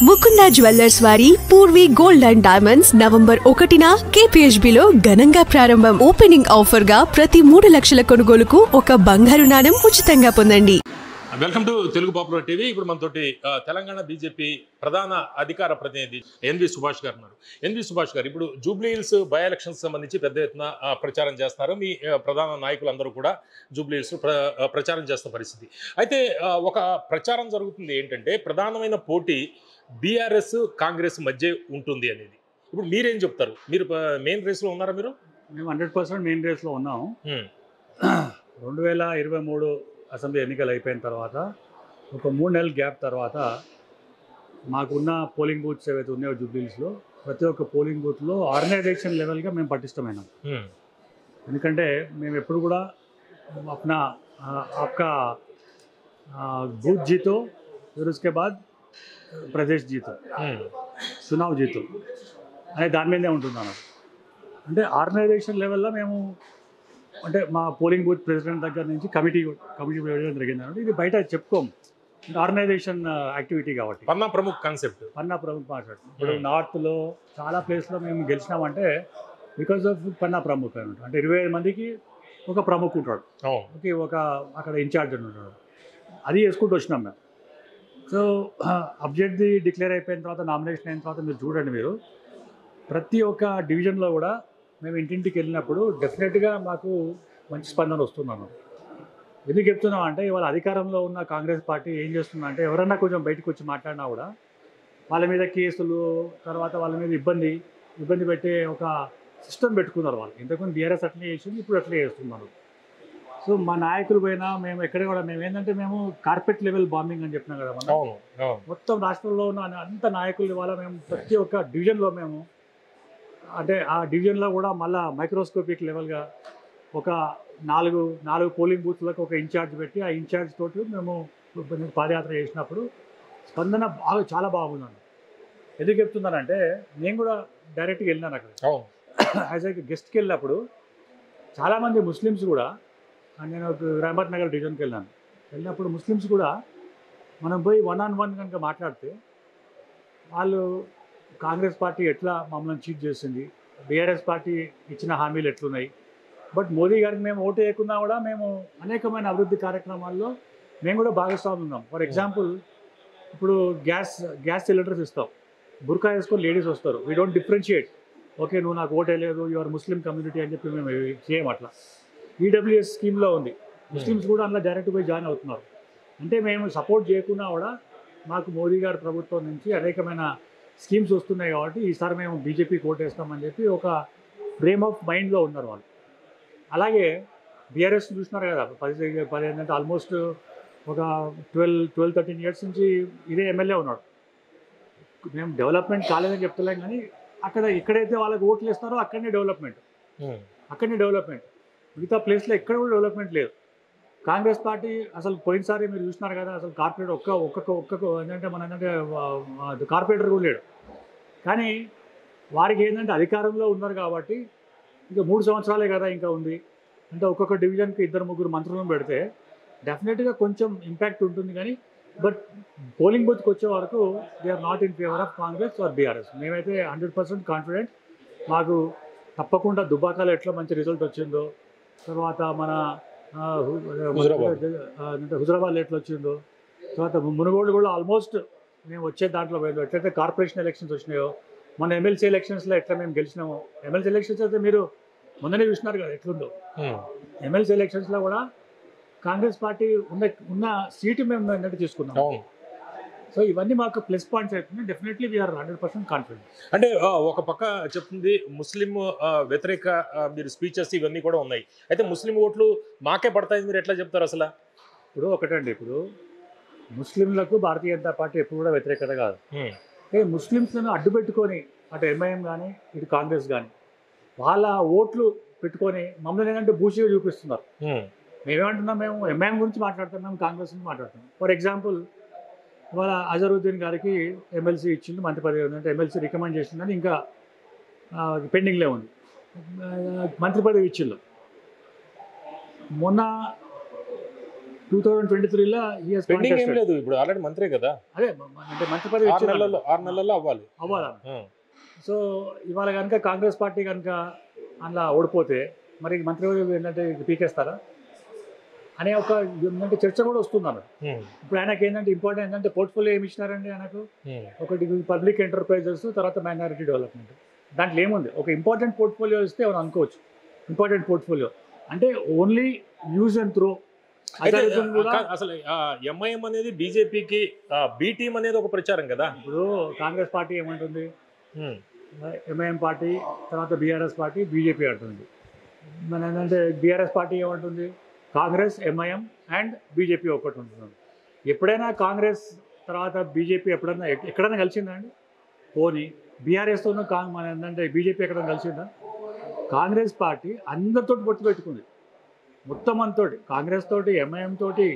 Mukunda jewellers వారి Purvi gold and diamonds November 1న KPHB లో ఘనంగా ప్రారంభం. ఓపెనింగ్ ఆఫర్ గా ప్రతి 3 లక్షల కొనుగోలుకు ఒక బంగారు నాణెం ఉచితంగా పొందండి. Welcome to Telugu popular TV. ఇప్పుడు మనతోటి తెలంగాణ బీజేపీ ప్రధాన అధికార ప్రతినిధి ఎన్వి సుభాష్ గారు ఉన్నారు. ఎన్వి సుభాష్ గారు, ఇప్పుడు జూబ్లీ హిల్స్ బై ఎలక్షన్స్ సంబంధించి పెద్ద ఎత్తున ప్రచారం చేస్తున్నారు. మీ ప్రధాన నాయకులందరూ కూడా జూబ్లీ హిల్స్ ప్రచారం చేస్తున్న పరిస్థితి. అయితే ఒక ప్రచారం జరుగుతుంది ఏంటంటే, ప్రధానమైన పోటీ బీఆర్ఎస్ కాంగ్రెస్ మధ్య ఉంటుంది అనేది. ఇప్పుడు మీరేం చెప్తారు? మీరు మెయిన్ రేస్లో ఉన్నారా? మేము 100% మెయిన్ రేస్లో ఉన్నాము. 2023 అసెంబ్లీ ఎన్నికలు అయిపోయిన తర్వాత ఒక 3 నెలల గ్యాప్ తర్వాత మాకున్న పోలింగ్ బూత్స్ ఏవైతే ఉన్నాయో జూబ్లీహిల్స్లో, ప్రతి ఒక్క పోలింగ్ బూత్లో ఆర్గనైజేషన్ లెవెల్గా మేము పటిష్టమైనాం. ఎందుకంటే మేము ఎప్పుడు కూడా अपना आपका बूथ जीतो फिर उसके बाद ప్రదేశ్ జీతో చునావ్ జీతో అనే దాని మీదే ఉంటుంది అన్నమాట. అంటే ఆర్గనైజేషన్ లెవెల్లో మేము అంటే మా పోలింగ్ బూత్ ప్రెసిడెంట్ దగ్గర నుంచి కమిటీ వేయడం జరిగింది అన్నమాట. ఇది బయట చెప్పుకోము, ఆర్గనైజేషన్ యాక్టివిటీ కాబట్టి. పన్నా ప్రముఖ్ కాన్సెప్ట్. ఇప్పుడు నార్త్లో చాలా ప్లేస్లో మేము గెలిచినామంటే బికాజ్ ఆఫ్ పన్నా ప్రముఖ్ అనమాట. అంటే 25 మందికి ఒక ప్రముఖ్ ఉంటాడు, ఒక అక్కడ ఇన్ఛార్జ్ ఉంటాడు. అది వేసుకుంటూ వచ్చినాం మేము. సో అభ్యర్థి డిక్లేర్ అయిపోయిన తర్వాత, నామినేషన్ అయిన తర్వాత మీరు చూడండి, మీరు ప్రతి ఒక్క డివిజన్లో కూడా మేము ఇంటింటికి వెళ్ళినప్పుడు డెఫినెట్గా మాకు మంచి స్పందన వస్తున్నాను. ఎందుకు చెప్తున్నాం అంటే, ఇవాళ అధికారంలో ఉన్న కాంగ్రెస్ పార్టీ ఏం చేస్తుందంటే, అంటే ఎవరన్నా కొంచెం బయటకు వచ్చి మాట్లాడినా కూడా వాళ్ళ మీద కేసులు, తర్వాత వాళ్ళ మీద ఇబ్బంది పెట్టే ఒక సిస్టమ్ పెట్టుకున్నారు వాళ్ళు. ఇంతకుముందు బీఆర్ఎస్ అట్లే చేసింది, ఇప్పుడు అట్లే చేస్తున్నారు. సో మా నాయకులు పోయినా మేము ఎక్కడ కూడా మేము ఏంటంటే, మేము కార్పెట్ లెవెల్ బాంబింగ్ అని చెప్పినాం కదా మనం. మొత్తం రాష్ట్రంలో ఉన్న అంత నాయకులు ఇవాళ మేము ప్రతి ఒక్క డివిజన్లో మేము అంటే ఆ డివిజన్లో కూడా మళ్ళీ మైక్రోస్కోపిక్ లెవెల్గా ఒక నాలుగు పోలింగ్ బూత్లకు ఒక ఇన్ఛార్జ్ పెట్టి, ఆ ఇన్ఛార్జ్ తోటి మేము పాదయాత్ర చేసినప్పుడు స్పందన చాలా బాగుందండి. ఎందుకు చెప్తున్నానంటే, నేను కూడా డైరెక్ట్గా వెళ్ళినాను అక్కడ. యాజ్ ఏ గెస్ట్కి వెళ్ళినప్పుడు చాలామంది ముస్లిమ్స్ కూడా, నేను రహమత్ నగర్ డివిజన్కి వెళ్ళినప్పుడు ముస్లిమ్స్ కూడా మనం పోయి 1-on-1 కనుక మాట్లాడితే, వాళ్ళు కాంగ్రెస్ పార్టీ ఎట్లా మమ్మల్ని చీట్ చేసింది, బీఆర్ఎస్ పార్టీ ఇచ్చిన హామీలు ఎట్లున్నాయి, బట్ మోదీ గారికి మేము ఓటు వేయకున్నా కూడా మేము అనేకమైన అభివృద్ధి కార్యక్రమాల్లో మేము కూడా భాగస్వామి ఉన్నాం. ఫర్ ఎగ్జాంపుల్, ఇప్పుడు గ్యాస్ సిలిండర్స్ ఇస్తాం, బుర్కా వేసుకొని లేడీస్ వస్తారు, వీ డోంట్ డిఫరెన్షియేట్. ఓకే, నువ్వు నాకు ఓటు వేయలేదు, యువర్ ముస్లిం కమ్యూనిటీ అని చెప్పి మేము చేయం. అట్లా ఈడబ్ల్యూఎస్ స్కీమ్లో ఉంది, ముస్లిమ్స్ కూడా అందులో డైరెక్ట్ పోయి జాయిన్ అవుతున్నారు. అంటే మేము సపోర్ట్ చేయకున్నా కూడా మాకు మోదీ గారి ప్రభుత్వం నుంచి అనేకమైన స్కీమ్స్ వస్తున్నాయి కాబట్టి ఈసారి మేము బీజేపీకి ఓటు వేస్తామని చెప్పి ఒక ఫ్రేమ్ ఆఫ్ మైండ్లో ఉన్నారు వాళ్ళు. అలాగే బీఆర్ఎస్ చూస్తున్నారు కదా, 15 అంటే ఆల్మోస్ట్ ఒక 12-13 ఇయర్స్ నుంచి ఇదే ఎమ్మెల్యే ఉన్నాడు. మేము డెవలప్మెంట్ కాలేదని చెప్తలేం, కానీ ఎక్కడైతే వాళ్ళకి ఓట్లు ఇస్తారో అక్కడనే డెవలప్మెంట్. మిగతా ప్లేస్లో ఎక్కడ కూడా డెవలప్మెంట్ లేదు. కాంగ్రెస్ పార్టీ అసలు పోయినసారి మీరు చూసినారు కదా, అసలు కార్పొరేటర్ ఒక్క ఏంటంటే మన ఏంటంటే కార్పొరేటర్ కూడా లేడు. కానీ వారికి ఏంటంటే అధికారంలో ఉన్నారు కాబట్టి ఇంకా 3 సంవత్సరాలే కదా ఇంకా ఉంది. అంటే ఒక్కొక్క డివిజన్కి 2-3 మంత్రులను పెడితే డెఫినెట్గా కొంచెం ఇంపాక్ట్ ఉంటుంది. కానీ బట్ పోలింగ్ బూత్కి వచ్చే వరకు they are not in favour of Congress or BRS. మేమైతే 100% కాన్ఫిడెంట్. మాకు తప్పకుండా దుబ్బాకలో ఎట్లా మంచి రిజల్ట్ వచ్చిందో, తర్వాత మన హుజరాబాద్లో ఎట్లా వచ్చిందో, తర్వాత మునుగోడు కూడా ఆల్మోస్ట్ మేము వచ్చే దాంట్లో పోయిందో, ఎట్లయితే కార్పొరేషన్ ఎలక్షన్స్ వచ్చినాయో, మన ఎమ్మెల్సీ ఎలక్షన్స్లో ఎట్లా మేము గెలిచినామో. ఎమ్మెల్సీ ఎలక్షన్స్ అయితే మీరు మొన్ననే చూసినారు కదా ఎట్లుందో. ఎమ్మెల్సీ ఎలక్షన్స్లో కూడా కాంగ్రెస్ పార్టీ ఉన్న సీటు మేము ఏంటంటే తీసుకున్నాం. సో ఇవన్నీ మాకు ప్లస్ పాయింట్స్ అవుతుంది. Definitely we are 100% confident. అంటే ఒక పక్క చెప్తుంది ముస్లిం వ్యతిరేక మీరు స్పీచెస్ ఇవన్నీ కూడా ఉన్నాయి. అయితే ముస్లిం ఓట్లు మాకే పడతాయి, మీరు ఎట్లా చెప్తారు అసలు? ఇప్పుడు ఒకటండి, ఇప్పుడు ముస్లింలకు భారతీయ జనతా పార్టీ ఎప్పుడు కూడా వ్యతిరేకత కాదు. ముస్లింస్లను అడ్డు పెట్టుకొని అటు ఎంఐఎం కానీ ఇటు కాంగ్రెస్ కానీ వాళ్ళ ఓట్లు పెట్టుకొని మమ్మల్ని ఏంటంటే బూసిగా చూపిస్తున్నారు. మేమేమంటున్నాం, మేము ఎంఐఎం గురించి మాట్లాడుతున్నాం, మేము కాంగ్రెస్ గురించి మాట్లాడుతున్నాం. ఫర్ ఎగ్జాంపుల్, ఇవాళ అజరుద్దీన్ గారికి ఎమ్మెల్సీ ఇచ్చింది, మంత్రి పదవి ఉందంటే ఎమ్మెల్సీ రికమెండ్ చేసిందని ఇంకా పెండింగ్లో ఉంది. మంత్రి పదవి ఇచ్చిండు. మొన్న 2023లో పెండింగ్ ఏం లేదు, ఇప్పుడు ఆల్రెడీ మంత్రే కదా. అదే అంటే మంత్రి పదవి 6 నెలల్లో అవ్వాలి. సో ఇవాళ కనుక కాంగ్రెస్ పార్టీ కనుక అందులో ఓడిపోతే మరి మంత్రి పదవి ఏంటంటే పీకేస్తారా అనే ఒక ఏంటంటే చర్చ కూడా వస్తుంది అన్నమాట. ఇప్పుడు ఆయనకి ఏంటంటే ఇంపార్టెంట్ ఏంటంటే పోర్ట్ఫోలియో ఏమి ఇచ్చినారండి ఆయనకు? ఒకటి పబ్లిక్ ఎంటర్ప్రైజెస్, తర్వాత మైనారిటీ డెవలప్మెంట్. దాంట్లో ఏముంది, ఒక ఇంపార్టెంట్ పోర్ట్ఫోలియో ఇస్తే మనం అనుకోవచ్చు. ఇంపార్టెంట్ పోర్ట్ఫోలియో అంటే ఓన్లీ యూజ్ అండ్ త్రో. అసలు ఎంఐఎం అనేది బీజేపీకి బి టీం అనేది ఒక ప్రచారం కదా. ఇప్పుడు కాంగ్రెస్ పార్టీ ఏమంటుంది, ఎంఐఎం పార్టీ, తర్వాత బీఆర్ఎస్ పార్టీ, బీజేపీ అంటుంది. మన ఏంటంటే బీఆర్ఎస్ పార్టీ ఏమంటుంది, కాంగ్రెస్, ఎంఐఎం అండ్ బీజేపీ ఒకటి ఉంటుంది. ఎప్పుడైనా కాంగ్రెస్ తర్వాత బీజేపీ ఎక్కడైనా కలిసిందా అండి? పోనీ బీఆర్ఎస్తో మన ఏంటంటే బీజేపీ ఎక్కడైనా కలిసిందా? కాంగ్రెస్ పార్టీ అందరితో పొత్తు పెట్టుకుంది, మొత్తం అంతోటి, కాంగ్రెస్ తోటి, ఎంఐఎం తోటి,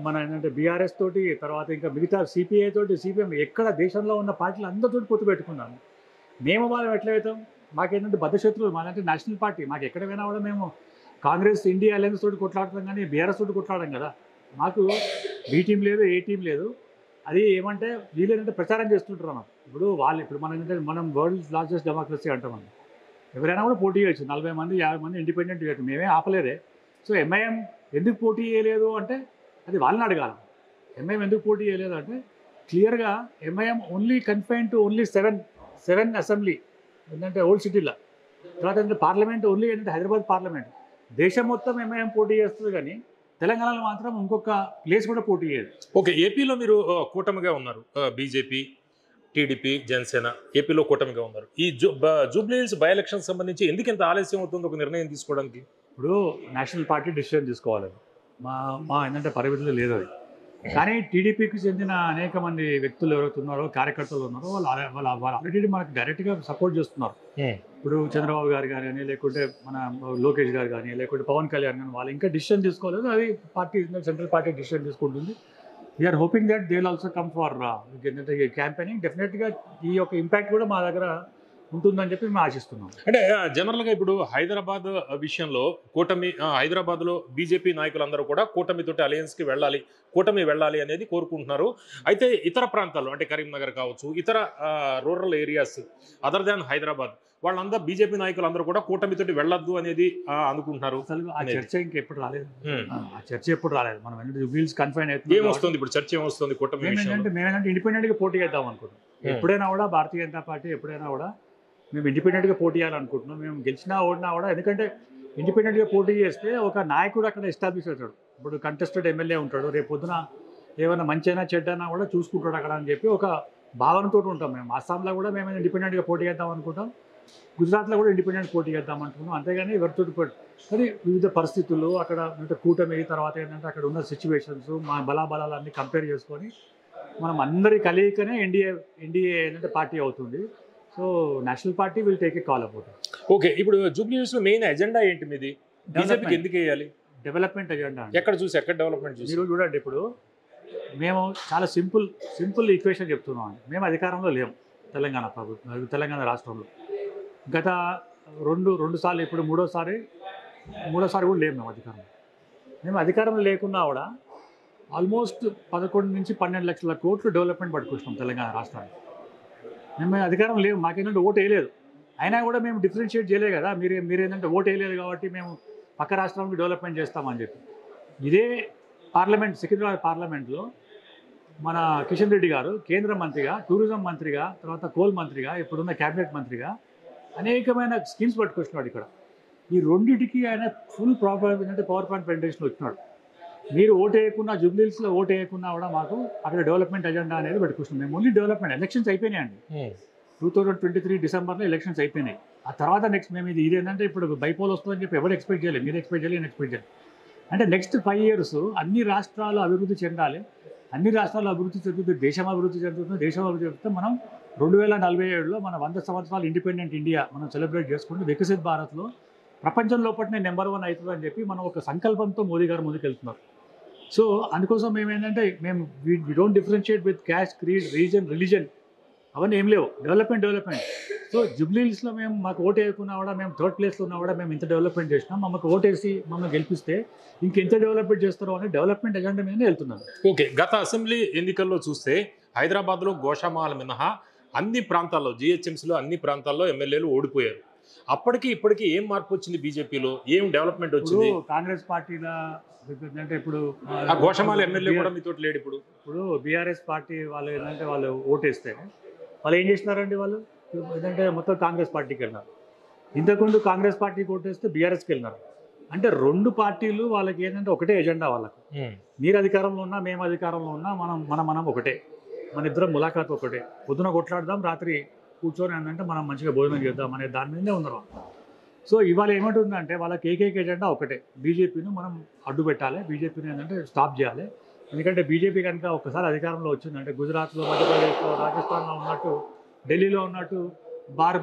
మన ఏంటంటే బీఆర్ఎస్ తోటి, తర్వాత ఇంకా మిగతా సిపిఐ తోటి, సిపిఎం, ఎక్కడ దేశంలో ఉన్న పార్టీలు అందరితో పొత్తు పెట్టుకున్నాము. మేము వాళ్ళం ఎట్లా అవుతాం? మాకేంటంటే బద్ధశత్రువులు, మాదంటే నేషనల్ పార్టీ. మాకు ఎక్కడ పోయినా కూడా మేము కాంగ్రెస్ ఇండియా అలయన్స్ తోటి కొట్లాడుతాం, కానీ బీఆర్ఎస్ తోటి కొట్లాడాం కదా. మాకు బీ టీం లేదు, ఏ టీం లేదు. అది ఏమంటే వీళ్ళు ఏంటంటే ప్రచారం చేస్తుంటారు అన్నమాట. ఇప్పుడు మనం ఏంటంటే మనం వరల్డ్ లార్జెస్ట్ డెమోక్రసీ అంటాం. ఎవరైనా కూడా పోటీ చేయొచ్చు, 40 మంది 50 మంది ఇండిపెండెంట్ చేయొచ్చు, మేమే ఆపలేదే. సో ఎంఐఎం ఎందుకు పోటీ చేయలేదు అంటే అది వాళ్ళని అడగాలి. ఎంఐఎం ఎందుకు పోటీ చేయలేదు అంటే క్లియర్గా MIM only confine to only seven assembly ఏంటంటే ఓల్డ్ సిటీలో. తర్వాత ఏంటంటే పార్లమెంట్ ఓన్లీ ఏంటంటే హైదరాబాద్ పార్లమెంట్. దేశం మొత్తం ఎంఐఎం పోటీ చేస్తుంది, కానీ తెలంగాణలో మాత్రం ఇంకొక ప్లేస్ కూడా పోటీ చేయదు. ఓకే, ఏపీలో మీరు కూటమిగా ఉన్నారు, బీజేపీ, టీడీపీ, జనసేన ఏపీలో కూటమిగా ఉన్నారు. ఈ జూబ్లీ హిల్స్ బై ఎలక్షన్ సంబంధించి ఎందుకు ఇంత ఆలస్యం అవుతుంది ఒక నిర్ణయం తీసుకోవడానికి? ఇప్పుడు నేషనల్ పార్టీ డిసిషన్ తీసుకోవాలి, మా ఏంటంటే పరిమితులు లేదు అది. కానీ టీడీపీకి చెందిన అనేక మంది వ్యక్తులు ఎవరైతే ఉన్నారో, కార్యకర్తలు ఉన్నారో, వాళ్ళు ఆల్రెడీ మనకు డైరెక్ట్గా సపోర్ట్ చేస్తున్నారు. ఇప్పుడు చంద్రబాబు గారు కానీ, లేకుంటే మన లోకేష్ గారు కానీ, లేకుంటే పవన్ కళ్యాణ్ కానీ, వాళ్ళు ఇంకా డిసిషన్ తీసుకోలేదు. అది పార్టీ సెంట్రల్ పార్టీ డిసిషన్ తీసుకుంటుంది. We are hoping that they will also come for campaigning. డెఫినెట్గా ఈ యొక్క ఇంపాక్ట్ కూడా మా దగ్గర ఉంటుందని చెప్పి మేము ఆశిస్తున్నాం. అంటే జనరల్గా ఇప్పుడు హైదరాబాద్ విషయంలో హైదరాబాద్లో బీజేపీ నాయకులందరూ కూడా కూటమితోటి అలయన్స్కి కూటమి వెళ్ళాలి అనేది కోరుకుంటున్నారు. అయితే ఇతర ప్రాంతాల్లో అంటే కరీంనగర్ కావచ్చు, ఇతర rural areas other than Hyderabad, వాళ్ళందరూ బీజేపీ నాయకులు అందరూ కూడా కూటమితోటి వెళ్ళొద్దు అనేది అనుకుంటున్నారు. అసలు ఆ చర్చ ఇంకెప్పుడు రాలేదు. మనం వీల్స్ కన్ఫైన్ అయితే ఏమొస్తుంది ఇప్పుడు చర్చ ఏమొస్తుంది కూటమి? మేమేంటంటే ఇండిపెండెంట్గా పోటీ చేద్దాం అనుకుంటున్నాం. ఎప్పుడైనా కూడా భారతీయ జనతా పార్టీ ఎప్పుడైనా కూడా మేము ఇండిపెండెంట్గా పోటీ చేయాలనుకుంటున్నాం. మేము గెలిచినా ఓడినా కూడా, ఎందుకంటే ఇండిపెండెంట్గా పోటీ చేస్తే ఒక నాయకుడు అక్కడ ఎస్టాబ్లిష్ అవుతాడు. ఇప్పుడు కంటెస్టెడ్ ఎమ్మెల్యే ఉంటాడు, రేపు పొద్దున ఏమైనా మంచైనా చెడ్డైనా కూడా చూసుకుంటాడు అక్కడ అని చెప్పి ఒక భావనతో ఉంటాం. మేము అస్సాంలో కూడా మేము ఇండిపెండెంట్గా పోటీ చేద్దాం అనుకుంటాం, గుజరాత్లో కూడా ఇండిపెండెంట్ పోటీ చేద్దాం అనుకుంటున్నాం. అంతేగాని ఎవరితో కానీ వివిధ పరిస్థితులు అక్కడ అంటే కూటమి, తర్వాత ఏంటంటే అక్కడ ఉన్న సిచ్యువేషన్స్, మా బలాబలాలన్నీ కంపేర్ చేసుకొని మనం అందరి కలయికనే ఎన్డీఏ ఏంటంటే పార్టీ అవుతుంది. So national party will take a call about. Okay, ఇప్పుడు జూబ్లీ హిల్స్ లో మెయిన్ ఎజెండా ఏంటి మీది? బీజేపీకి ఎందుకు వేయాలి? Development agenda. ఎక్కడ డెవలప్మెంట్ చూసి మీరు చూడండి. ఇప్పుడు మేము చాలా సింపుల్ ఈక్వేషన్ చెప్తున్నాం. మేము అధికారంలో లేము తెలంగాణ ప్రభుత్వం, తెలంగాణ రాష్ట్రంలో. గత రెండు సార్లు, ఇప్పుడు మూడోసారి కూడా లేము మేము అధికారంలో. మేము అధికారంలో లేకున్నా కూడా ఆల్మోస్ట్ 11 నుంచి 12 లక్షల కోట్లు డెవలప్మెంట్ పట్టుకొచ్చినాం తెలంగాణ రాష్ట్రానికి. మేము అధికారం లేవు, మాకేంటంటే ఓటు వేయలేదు. అయినా కూడా మేము డిఫరెన్షియేట్ చేయలేదు కదా. మీరేంటంటే ఓటు వేయలేదు కాబట్టి మేము పక్క రాష్ట్రానికి డెవలప్మెంట్ చేస్తామని చెప్పి. ఇదే సికింద్రాబాద్ పార్లమెంట్లో మన కిషన్ రెడ్డి గారు కేంద్ర మంత్రిగా, టూరిజం మంత్రిగా, తర్వాత కోల్ మంత్రిగా, ఇప్పుడున్న క్యాబినెట్ మంత్రిగా అనేకమైన స్కీమ్స్ పట్టుకొచ్చినాడు ఇక్కడ. ఈ రెండింటికి ఆయన ఫుల్ పవర్ పాయింట్ ప్రెజెంటేషన్ వచ్చినాడు. మీరు ఓటు వేయకున్నా, జూబ్లీ హిల్స్లో ఓటు వేయకున్నా కూడా మాకు అక్కడ డెవలప్మెంట్ ఎజెండా అనేది పెట్టుకొస్తున్నాం. మేము ఓన్లీ డెవలప్మెంట్. ఎలక్షన్స్ అయిపోయినాయండి, 2023 డిసెంబర్లో ఎలక్షన్స్ అయిపోయినాయి. ఆ తర్వాత నెక్స్ట్ మేము ఇది ఏంటంటే ఇప్పుడు బైపోల్ వస్తుందని చెప్పి ఎవరు ఎక్స్పెక్ట్ చేయలేదు. మీరు ఎక్స్పెక్ట్ చేయలేదు, నేను ఎక్స్పెక్ట్ చేయలేదు. అంటే నెక్స్ట్ 5 years అన్ని రాష్ట్రాలు అభివృద్ధి చెందాలి. అన్ని రాష్ట్రాలు అభివృద్ధి చెందుతుంది, దేశం అభివృద్ధి చెందుతుంది. దేశం అభివృద్ధి చెందితే మనం 2047లో మన 100 సంవత్సరాలు ఇండిపెండెంట్ ఇండియా మనం సెలబ్రేట్ చేసుకుంటూ వికసిత్ భారత్లో ప్రపంచం లోపలనే నెంబర్ 1 అవుతుంది అని చెప్పి మనం ఒక సంకల్పంతో మోదీ గారు ముందుకెళ్తున్నారు. సో అందుకోసం మేమేంటంటే we don't differentiate with caste, creed, region, religion అవన్నీ ఏం లేవు. డెవలప్మెంట్ సో జూబ్లీహిల్స్లో మేము మాకు ఓటు వేయకున్నా కూడా మేము థర్డ్ ప్లేస్లో ఉన్నా కూడా మేము ఇంత డెవలప్మెంట్ చేసినాం, మాకు ఓటేసి మమ్మల్ని గెలిపిస్తే ఇంకెంత డెవలప్మెంట్ చేస్తారో అని డెవలప్మెంట్ ఎజెండా మీదనే వెళ్తున్నాను. ఓకే, గత అసెంబ్లీ ఎన్నికల్లో చూస్తే హైదరాబాద్లో గోషామాల్ మినహా అన్ని ప్రాంతాల్లో జిహెచ్ఎంసీలో అన్ని ప్రాంతాల్లో ఎమ్మెల్యేలు ఓడిపోయారు. అప్పటికి ఇప్పటికి ఏం మార్పు వచ్చింది బీజేపీలో, ఏం డెవలప్మెంట్ వచ్చింది? కాంగ్రెస్ పార్టీలో అంటే ఇప్పుడు ఆ గోషామాల్ ఎమ్మెల్యే కూడా మీతో లేడు. ఇప్పుడు బీఆర్ఎస్ పార్టీ వాళ్ళు ఏంటంటే వాళ్ళు ఓటేస్తే వాళ్ళు ఏం చేసినారండి, వాళ్ళు ఏంటంటే మొత్తం కాంగ్రెస్ పార్టీకి వెళ్ళినారు. ఇంతకుముందు కాంగ్రెస్ పార్టీకి ఓటేస్తే బీఆర్ఎస్కి వెళ్ళినారు. అంటే రెండు పార్టీలు వాళ్ళకి ఏంటంటే ఒకటే ఎజెండా వాళ్ళకు. మీరు అధికారంలో ఉన్నా మేము అధికారంలో ఉన్నా మనం ఒకటే, మన ఇద్దరం ములాఖాత్ ఒకటే, పొద్దున కొట్లాడదాం రాత్రి కూర్చొని ఏంటంటే మనం మంచిగా భోజనం చేద్దాం అనే దాని మీదే ఉన్నారు. సో ఇవాళ ఏమంటుందంటే వాళ్ళకి ఏకైక ఎజెండా ఒకటే, బీజేపీని మనం అడ్డు పెట్టాలి, బీజేపీని ఏంటంటే స్టాప్ చేయాలి. ఎందుకంటే బీజేపీ కనుక ఒకసారి అధికారంలో వచ్చిందంటే గుజరాత్లో, మధ్యప్రదేశ్లో, రాజస్థాన్లో ఉన్నట్టు, ఢిల్లీలో ఉన్నట్టు బార్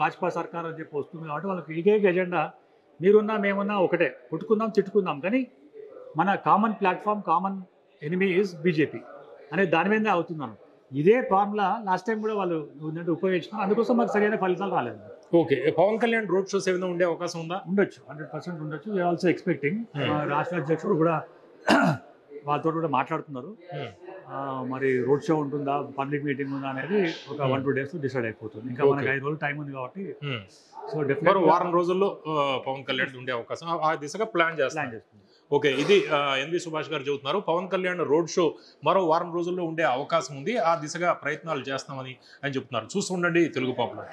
భాజపా సర్కార్ అని చెప్పి వస్తుంది. కాబట్టి వాళ్ళకి ఏకైక ఎజెండా మీరున్నా మేమున్నా ఒకటే, కొట్టుకుందాం తిట్టుకుందాం, కానీ మన common platform, common enemy is BJP అనే దాని మీదే అవుతున్నాను. ఇదే ఫార్ములా లాస్ట్ టైం కూడా వాళ్ళు ఉపయోగించినారు, అందుకోసం మాకు సరైన ఫలితాలు రాలేదు. Okay, Pawan Kalyan road shows ఏమైనా ఉండే అవకాశం ఉందా? ఉండొచ్చు, 100% ఉండొచ్చు. We are also expecting. రాష్ట్ర అధ్యక్షుడు కూడా వాళ్ళతో కూడా మాట్లాడుతున్నారు. మరి రోడ్ షో ఉంటుందా, పబ్లిక్ మీటింగ్ ఉందా అనేది ఒక 1-2 days డిసైడ్ అయిపోతుంది. ఇంకా మనకి 5 రోజులు టైం ఉంది కాబట్టి సో డెఫినెట్గా వారం రోజుల్లో పవన్ కళ్యాణ్ ఉండే అవకాశం ఆ దిశగా ప్లాన్ చేస్తుంది. ఓకే, ఇది ఎన్వి సుభాష్ గారు చెబుతున్నారు. పవన్ కళ్యాణ్ రోడ్ షో మరో వారం రోజుల్లో ఉండే అవకాశం ఉంది, ఆ దిశగా ప్రయత్నాలు చేస్తామని ఆయన చెప్తున్నారు. చూస్తుండండి తెలుగు పాపులర్.